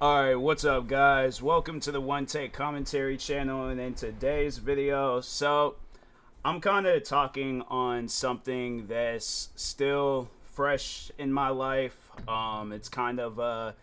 Alright, what's up, guys? Welcome to the One Take Commentary channel. And in today's video, I'm kind of talking on something that's still fresh in my life. It's kind of a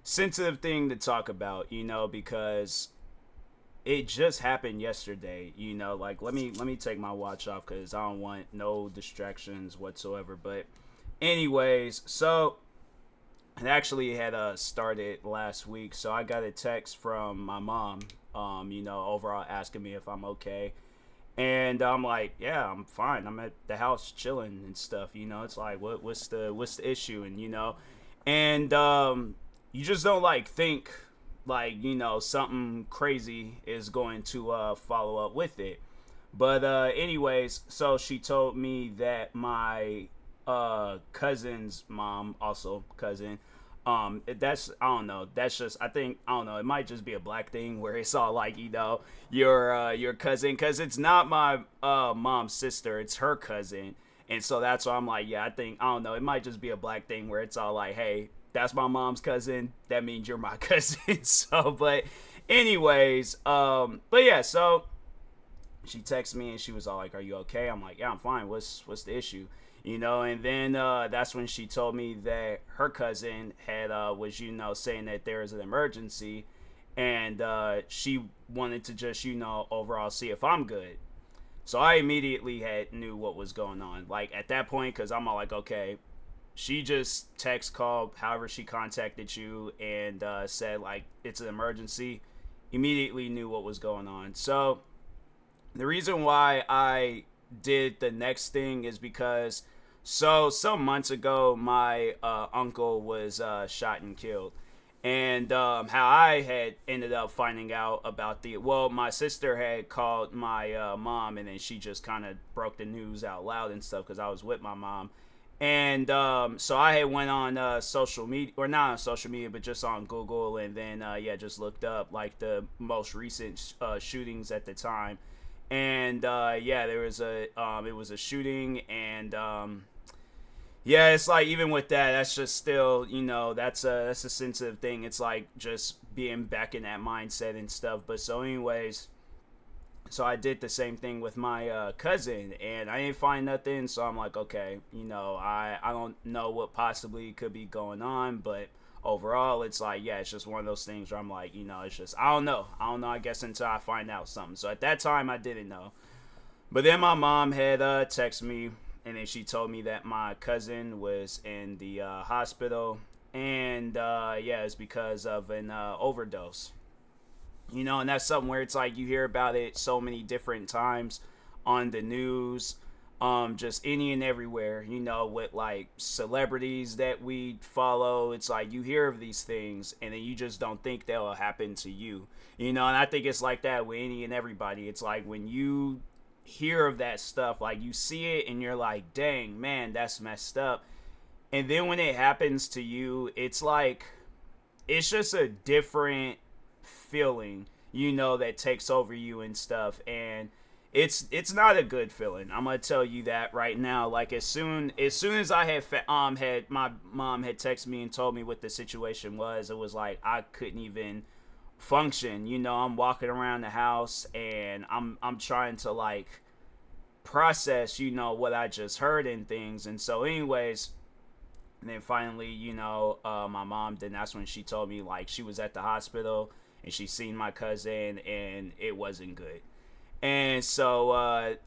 sensitive thing to talk about, because it just happened yesterday. Like let me take my watch off because I don't want no distractions whatsoever. But anyways, it actually had started last week. So I got a text from my mom, overall asking me if I'm okay. And I'm like, yeah, I'm fine. I'm at the house chilling and stuff. It's like, what's the issue? And you just don't like think like something crazy is going to follow up with it. But anyways, so she told me that my cousin's mom, also cousin, that's, I don't know, that's just, I think, I don't know, it might just be a black thing where it's all like, your cousin, because it's not my mom's sister, it's her cousin. And so that's why I'm like, yeah, I think, I don't know, it might just be a black thing where it's all like, hey, that's my mom's cousin, that means you're my cousin. But anyways, but yeah, so she texted me and she was all like, "Are you okay?" I'm like, "Yeah, I'm fine. What's the issue?" And then that's when she told me that her cousin had was saying that there is an emergency, and she wanted to just overall see if I'm good. So I immediately had knew what was going on. Like at that point, because I'm all like, okay, she just text called, however she contacted you, and said like it's an emergency. Immediately knew what was going on. So the reason why I did the next thing is because some months ago my uncle was shot and killed. And how I had ended up finding out about my sister had called my mom, and then she just kind of broke the news out loud and stuff because I was with my mom. And so I had went on social media, or not on social media, but just on Google, and then just looked up like the most recent shootings at the time. And there was it was a shooting. And it's like, even with that, that's just still, that's a sensitive thing. It's like just being back in that mindset and stuff. But so anyways, so I did the same thing with my cousin, and I didn't find nothing. So I'm like, okay, I don't know what possibly could be going on, but overall, it's like, yeah, it's just one of those things where I'm like, it's just, I don't know, I guess, until I find out something. So at that time, I didn't know. But then my mom had texted me, and then she told me that my cousin was in the hospital, and it's because of an overdose. And that's something where it's like you hear about it so many different times on the news, just any and everywhere, with like celebrities that we follow. It's like you hear of these things and then you just don't think they'll happen to you, and I think it's like that with any and everybody. It's like when you hear of that stuff, like you see it and you're like, dang, man, that's messed up. And then when it happens to you, it's like, it's just a different feeling, that takes over you and stuff. And it's not a good feeling. I'm gonna tell you that right now. Like as soon as I had my mom had texted me and told me what the situation was, it was like I couldn't even function. I'm walking around the house and I'm trying to like process, what I just heard and things. And so anyways, and then finally, my mom, then that's when she told me like she was at the hospital and she seen my cousin and it wasn't good. And so I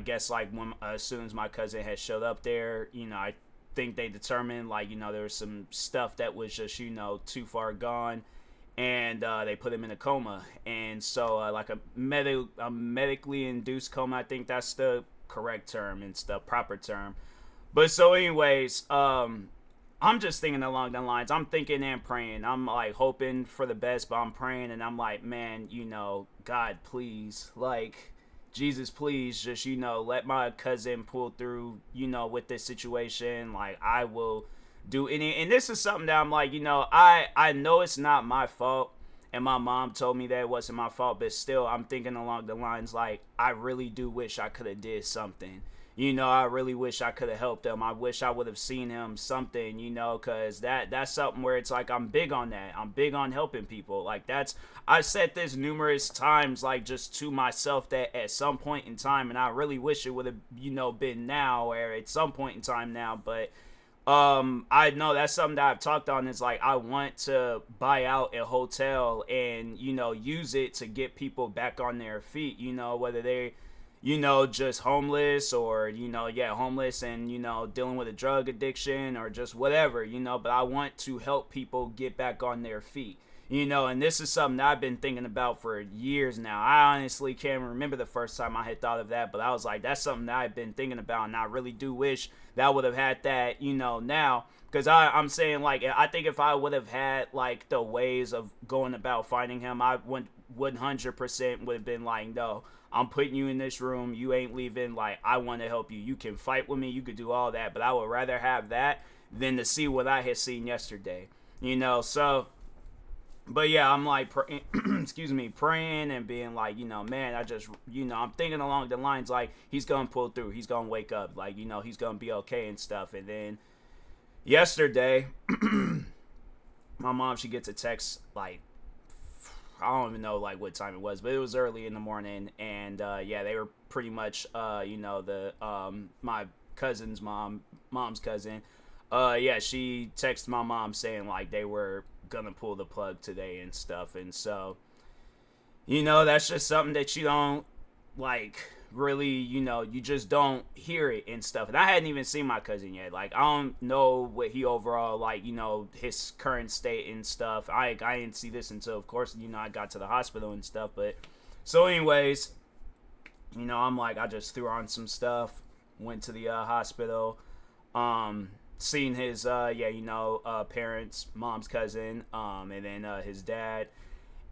guess like when as soon as my cousin had showed up there, I think they determined like, there was some stuff that was just, too far gone. And they put him in a coma. And so like a medically induced coma, I think that's the correct term and the proper term. But so anyways, I'm just thinking along the lines. I'm thinking and praying. I'm like hoping for the best, but I'm praying, and I'm like, man, God, please, like, Jesus, please, just, let my cousin pull through, with this situation. Like, I will do any. And this is something that I'm like, I know it's not my fault. And my mom told me that it wasn't my fault, but still, I'm thinking along the lines like, I really do wish I could have did something. I really wish I could have helped him. I wish I would have seen him something, because that's something where it's like I'm big on that. I'm big on helping people. Like I said this numerous times, like just to myself, that at some point in time, and I really wish it would have, been now or at some point in time now, but I know that's something that I've talked on. Is like I want to buy out a hotel and use it to get people back on their feet. Whether they, just homeless or homeless and dealing with a drug addiction or just whatever. But I want to help people get back on their feet. And this is something that I've been thinking about for years now. I honestly can't remember the first time I had thought of that, but I was like, that's something that I've been thinking about, and I really do wish that I would have had that, now. Because I'm saying, like, I think if I would have had, like, the ways of going about finding him, I would 100% would have been like, no, I'm putting you in this room. You ain't leaving. Like, I want to help you. You can fight with me. You could do all that. But I would rather have that than to see what I had seen yesterday, so... But yeah, I'm like, praying and being like, man, I just, I'm thinking along the lines like he's gonna pull through, he's gonna wake up, like, he's gonna be okay and stuff. And then yesterday, my mom, she gets a text like, I don't even know like what time it was, but it was early in the morning, and yeah, they were pretty much, the my cousin's mom's cousin, yeah, she texted my mom saying like they were gonna pull the plug today and stuff. And so that's just something that you don't like really, you just don't hear it and stuff. And I hadn't even seen my cousin yet. Like, I don't know what he overall, like, his current state and stuff. I didn't see this until, of course, I got to the hospital and stuff. But so anyways, I'm like, I just threw on some stuff, went to the hospital, seen his parents, mom's cousin, and then his dad,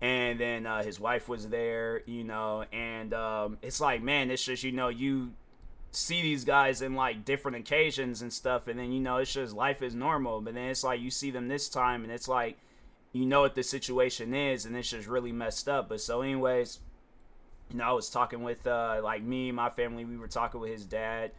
and then his wife was there, and it's like, man, it's just, you see these guys in like different occasions and stuff, and then it's just life is normal. But then it's like you see them this time, and it's like what the situation is, and it's just really messed up. But so anyways, I was talking with like me, my family, we were talking with his dad.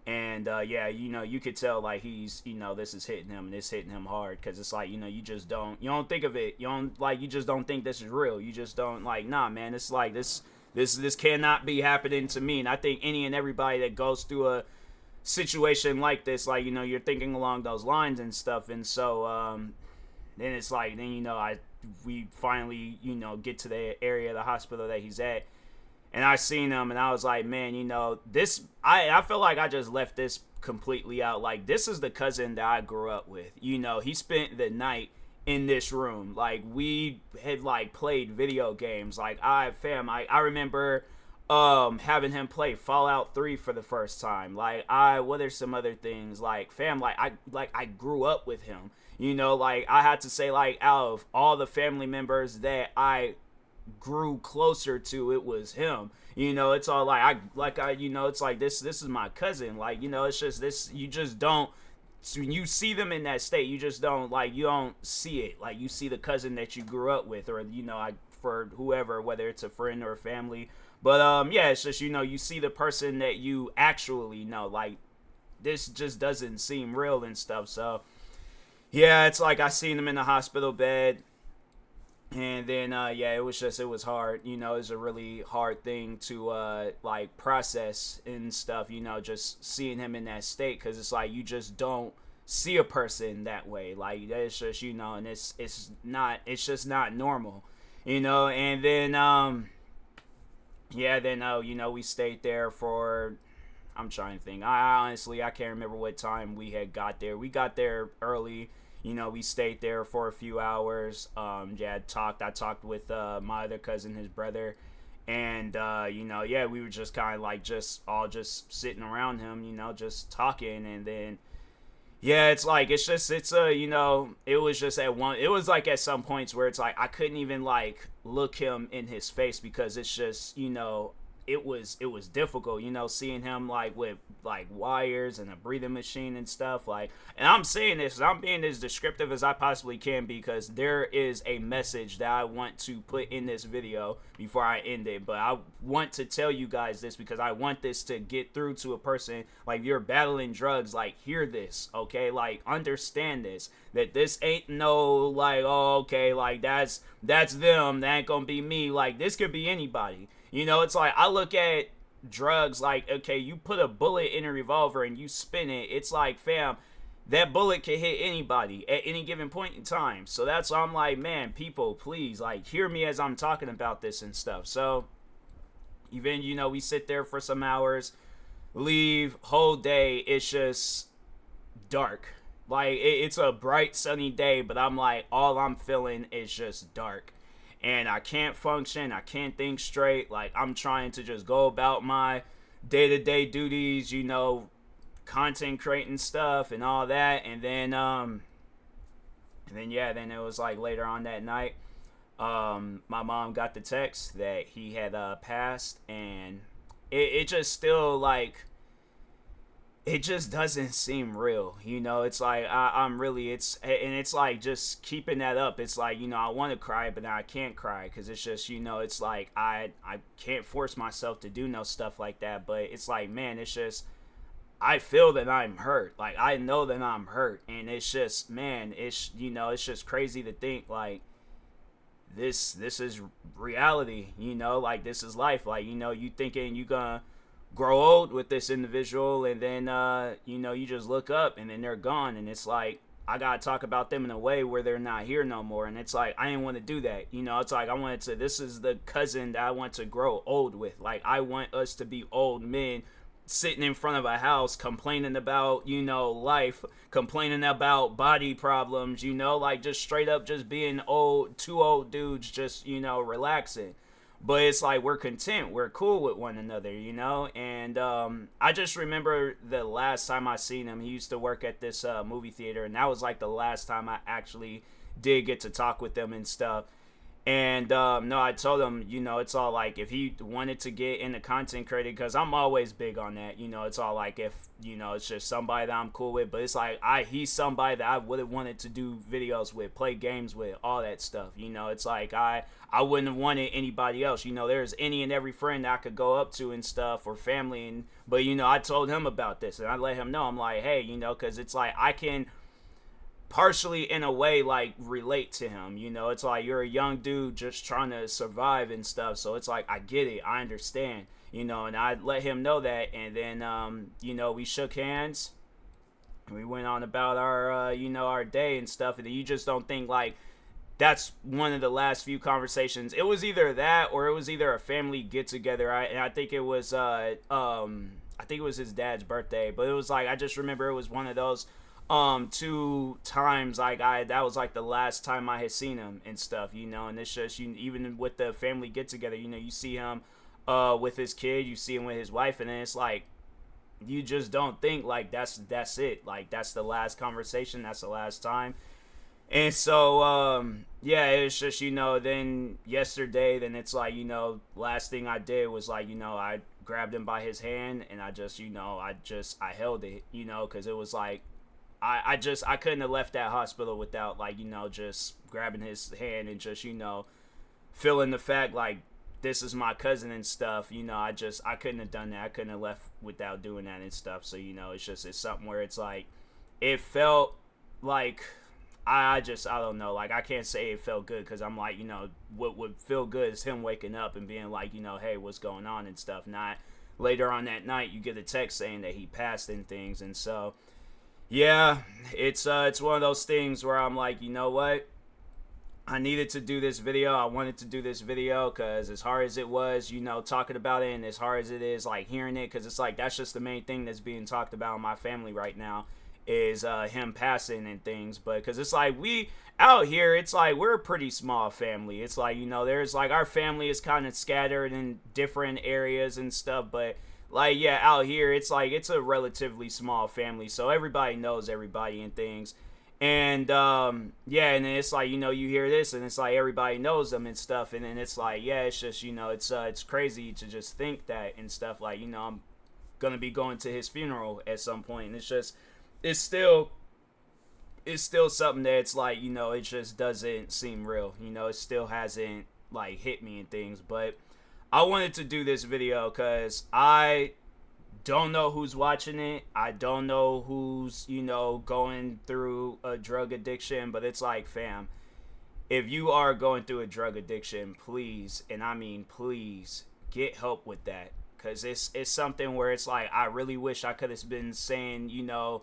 And yeah, you could tell like he's, this is hitting him, and it's hitting him hard, because it's like, you just don't think of it, you just don't think this is real. You just don't like, nah, man, it's like this cannot be happening to me. And I think any and everybody that goes through a situation like this, like, you're thinking along those lines and stuff. And so then it's like, then we finally get to the area of the hospital that he's at. And I seen him, and I was like, man, this, I feel like I just left this completely out. Like, this is the cousin that I grew up with. He spent the night in this room. Like, we had, like, played video games. Like, I remember having him play Fallout 3 for the first time. Like, what are some other things? Like, fam, I grew up with him. Like, I had to say, like, out of all the family members that I grew closer to, it was him. It's all like it's like this is my cousin. Like, it's just this, you just don't, when you see them in that state, you just don't, like, you don't see it. Like, you see the cousin that you grew up with, or for whoever, whether it's a friend or a family. But yeah, it's just, you see the person that you actually know. Like, this just doesn't seem real and stuff. So yeah, it's like I seen him in the hospital bed. And then, yeah, it was hard. It was a really hard thing to, like, process and stuff, just seeing him in that state. Because it's like, you just don't see a person that way. Like, it's just, and it's just not normal, And then, yeah, then, we stayed there for, I'm trying to think. I can't remember what time we had got there. We got there early. We stayed there for a few hours. Yeah, I talked with my other cousin, his brother, and yeah, we were just kind of like just sitting around him, just talking. And then yeah, it's like it was just it was like at some points where it's like I couldn't even like look him in his face, because it's just it was difficult, seeing him like with like wires and a breathing machine and stuff. Like, and I'm saying this, I'm being as descriptive as I possibly can because there is a message that I want to put in this video before I end it. But I want to tell you guys this because I want this to get through to a person. Like, you're battling drugs, like, hear this, okay? Like, understand this, that this ain't no like, oh, okay, like that's them, that ain't gonna be me. Like, this could be anybody. It's like, I look at drugs like, okay, you put a bullet in a revolver and you spin it. It's like, fam, that bullet can hit anybody at any given point in time. So that's why I'm like, man, people, please, like, hear me as I'm talking about this and stuff. So even, we sit there for some hours, leave, whole day, it's just dark. Like, it's a bright, sunny day, but I'm like, all I'm feeling is just dark. And I can't function. I can't think straight. Like, I'm trying to just go about my day-to-day duties, content creating stuff and all that. And then then it was like later on that night, my mom got the text that he had passed, and it just still like, it just doesn't seem real. It's like, I'm really, and it's like, just keeping that up, it's like, I want to cry, but now I can't cry because it's just, it's like, I can't force myself to do no stuff like that. But it's like, man, it's just, I feel that I'm hurt. Like, I know that I'm hurt, and it's just, man, it's, it's just crazy to think like this is reality, like, this is life. Like, you thinking you gonna grow old with this individual, and then you just look up and then they're gone, and it's like, I gotta talk about them in a way where they're not here no more. And it's like, I didn't want to do that. It's like, I wanted to, this is the cousin that I want to grow old with. Like, I want us to be old men sitting in front of a house complaining about, life, complaining about body problems, like, just straight up just being old, two old dudes just, relaxing. But it's like, we're content, we're cool with one another, And I just remember the last time I seen him, he used to work at this movie theater, and that was like the last time I actually did get to talk with them and stuff. And no, I told him, it's all like, if he wanted to get into content creating, because I'm always big on that, it's all like, if it's just somebody that I'm cool with. But it's like, he's somebody that I would have wanted to do videos with, play games with, all that stuff. It's like, I wouldn't have wanted anybody else. There's any and every friend that I could go up to and stuff, or family. But I told him about this, and I let him know, I'm like, hey, because it's like, I can partially, in a way, like, relate to him. It's like, you're a young dude just trying to survive and stuff. So it's like, I get it, I understand, and I let him know that. And then we shook hands, and we went on about our our day and stuff. And then you just don't think, like, that's one of the last few conversations. It was either that, or it was either a family get together. And I think it was I think it was his dad's birthday. But it was like, I just remember it was one of those 2 times, like, that was like the last time I had seen him and stuff, and it's just, even with the family get together, you see him with his kid, you see him with his wife, and then it's like, you just don't think like that's it, like, that's the last conversation, that's the last time. And so yeah, it's just, then yesterday, then it's like, last thing I did was like, I grabbed him by his hand, and I just I held it, because it was like, I couldn't have left that hospital without, like, just grabbing his hand and just, feeling the fact, like, this is my cousin and stuff. I couldn't have done that. I couldn't have left without doing that and stuff. So, it's something where it's like, it felt like, I don't know. Like, I can't say it felt good, because I'm like, what would feel good is him waking up and being like, hey, what's going on and stuff. Not later on that night, you get a text saying that he passed and things. And so, yeah, it's one of those things where I'm like, you know what? I needed to do this video. I wanted to do this video because, as hard as it was, talking about it, and as hard as it is, like, hearing it, because it's like, that's just the main thing that's being talked about in my family right now, is him passing and things. But because it's like, we out here, it's like, we're a pretty small family. It's like, there's like, our family is kind of scattered in different areas and stuff, but like, yeah, out here, it's like, it's a relatively small family, so everybody knows everybody and things. And yeah, and then it's like, you know, you hear this and it's like everybody knows them and stuff, and then it's like, yeah, it's just, you know, it's crazy to just think that and stuff, like, you know, I'm gonna be going to his funeral at some point, and it's just, it's still something that it's like, you know, it just doesn't seem real, you know, it still hasn't like hit me and things. But I wanted to do this video because I don't know who's watching it. I don't know who's, you know, going through a drug addiction, but it's like, fam, if you are going through a drug addiction, please, and I mean please, get help with that. Cause it's something where it's like, I really wish I could have been saying, you know,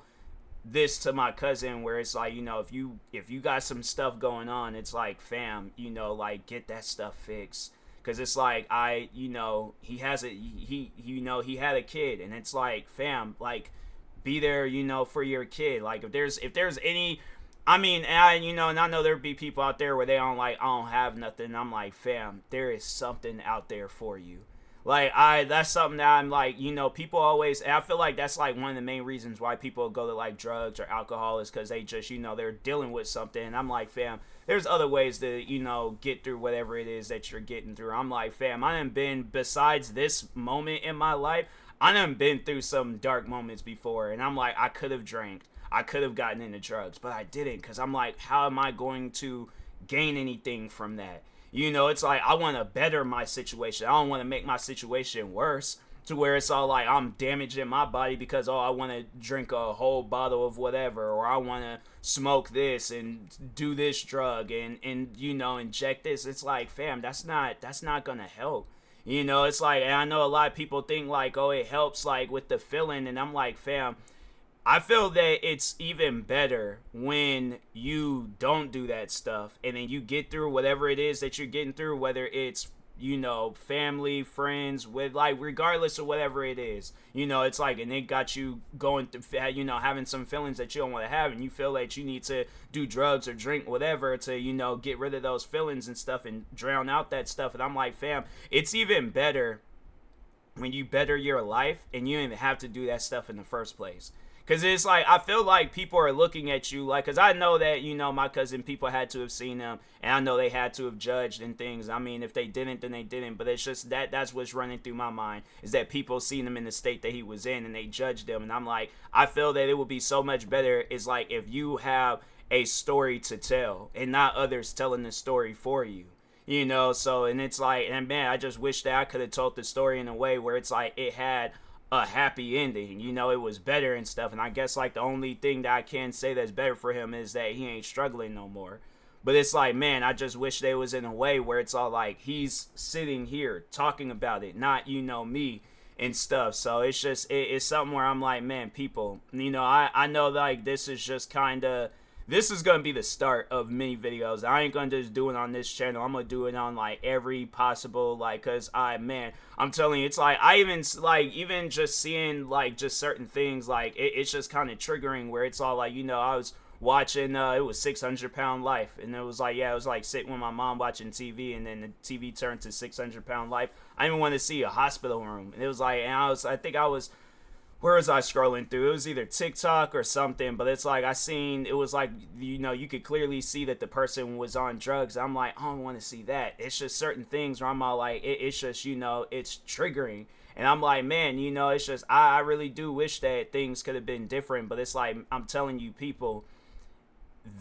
this to my cousin, where it's like, you know, if you got some stuff going on, it's like, fam, you know, like, get that stuff fixed. Because it's like, you know, he has a, you know, he had a kid, and it's like, fam, like, be there, you know, for your kid. Like, if there's any, I mean, you know, and I know there'd be people out there where they don't, like, I don't have nothing. I'm like, fam, there is something out there for you. Like, that's something that I'm like, you know, people always, I feel like that's like one of the main reasons why people go to like drugs or alcohol, is because they just, you know, they're dealing with something. And I'm like, fam, there's other ways to, you know, get through whatever it is that you're getting through. I'm like, fam, I done been, besides this moment in my life, I done been through some dark moments before. And I'm like, I could have drank, I could have gotten into drugs, but I didn't, because I'm like, how am I going to gain anything from that? You know, it's like, I want to better my situation. I don't want to make my situation worse, to where it's all like I'm damaging my body because, oh, I want to drink a whole bottle of whatever, or I want to smoke this and do this drug and you know, inject this. It's like, fam, that's not gonna help. You know, it's like, and I know a lot of people think like, oh, it helps like with the feeling, and I'm like, fam, I feel that it's even better when you don't do that stuff, and then you get through whatever it is that you're getting through, whether it's, you know, family, friends, with like, regardless of whatever it is, you know, it's like, and it got you going through, you know, having some feelings that you don't want to have, and you feel that you need to do drugs or drink whatever to, you know, get rid of those feelings and stuff and drown out that stuff. And I'm like, fam, it's even better when you better your life and you don't even have to do that stuff in the first place. Because it's like, I feel like people are looking at you like, because I know that, you know, my cousin, people had to have seen them, and I know they had to have judged and things. I mean, if they didn't, then they didn't. But it's just that's what's running through my mind, is that people seen him in the state that he was in, and they judged him. And I'm like, I feel that it would be so much better, is like, if you have a story to tell and not others telling the story for you. You know, so, and it's like, and man, I just wish that I could have told the story in a way where it's like, it had a happy ending, you know, it was better and stuff. And I guess like the only thing that I can say that's better for him is that he ain't struggling no more. But it's like, man, I just wish they was in a way where it's all like, he's sitting here talking about it, not, you know, me and stuff. So it's just, it's something where I'm like, man, people, you know, I know like this is just kind of, this is going to be the start of many videos. I ain't going to just do it on this channel. I'm going to do it on like every possible, like, because man, I'm telling you, it's like, I even like, even just seeing like just certain things, like it's just kind of triggering, where it's all like, you know, I was watching, it was 600 Pound Life, and it was like, yeah, it was like sitting with my mom watching TV, and then the TV turned to 600 Pound Life. I didn't want to see a hospital room, and it was like, and I think I was, where was I scrolling through? It was either TikTok or something, but it's like, I seen, it was like, you know, you could clearly see that the person was on drugs. I'm like, I don't want to see that. It's just certain things where I'm all like, it's just, you know, it's triggering. And I'm like, man, you know, it's just, I really do wish that things could have been different. But it's like, I'm telling you, people,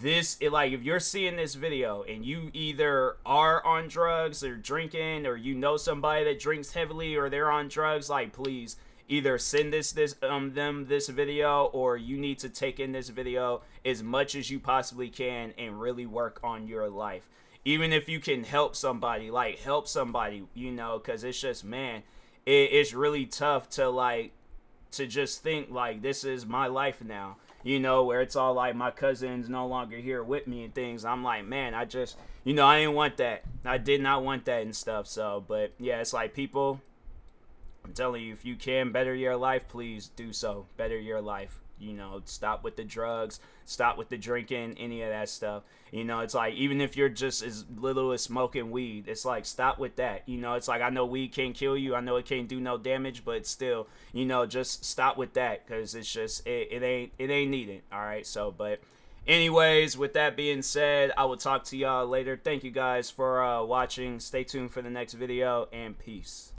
like, if you're seeing this video and you either are on drugs or drinking, or you know somebody that drinks heavily or they're on drugs, like, please, either send them this video, or you need to take in this video as much as you possibly can and really work on your life. Even if you can help somebody, like, help somebody, you know, because it's just, man, it's really tough to like, to just think like, this is my life now, you know, where it's all like, my cousin's no longer here with me and things. I'm like, man, I just, you know, I didn't want that. I did not want that and stuff. So, but yeah, it's like, people, I'm telling you, if you can better your life, please do so. Better your life. You know, stop with the drugs, stop with the drinking, any of that stuff. You know, it's like, even if you're just as little as smoking weed, it's like, stop with that. You know, it's like, I know weed can't kill you, I know it can't do no damage, but still, you know, just stop with that, because it's just, it ain't needed. All right. So, but Anyways, with that being said, I will talk to y'all later. Thank you guys for watching. Stay tuned for the next video, and peace.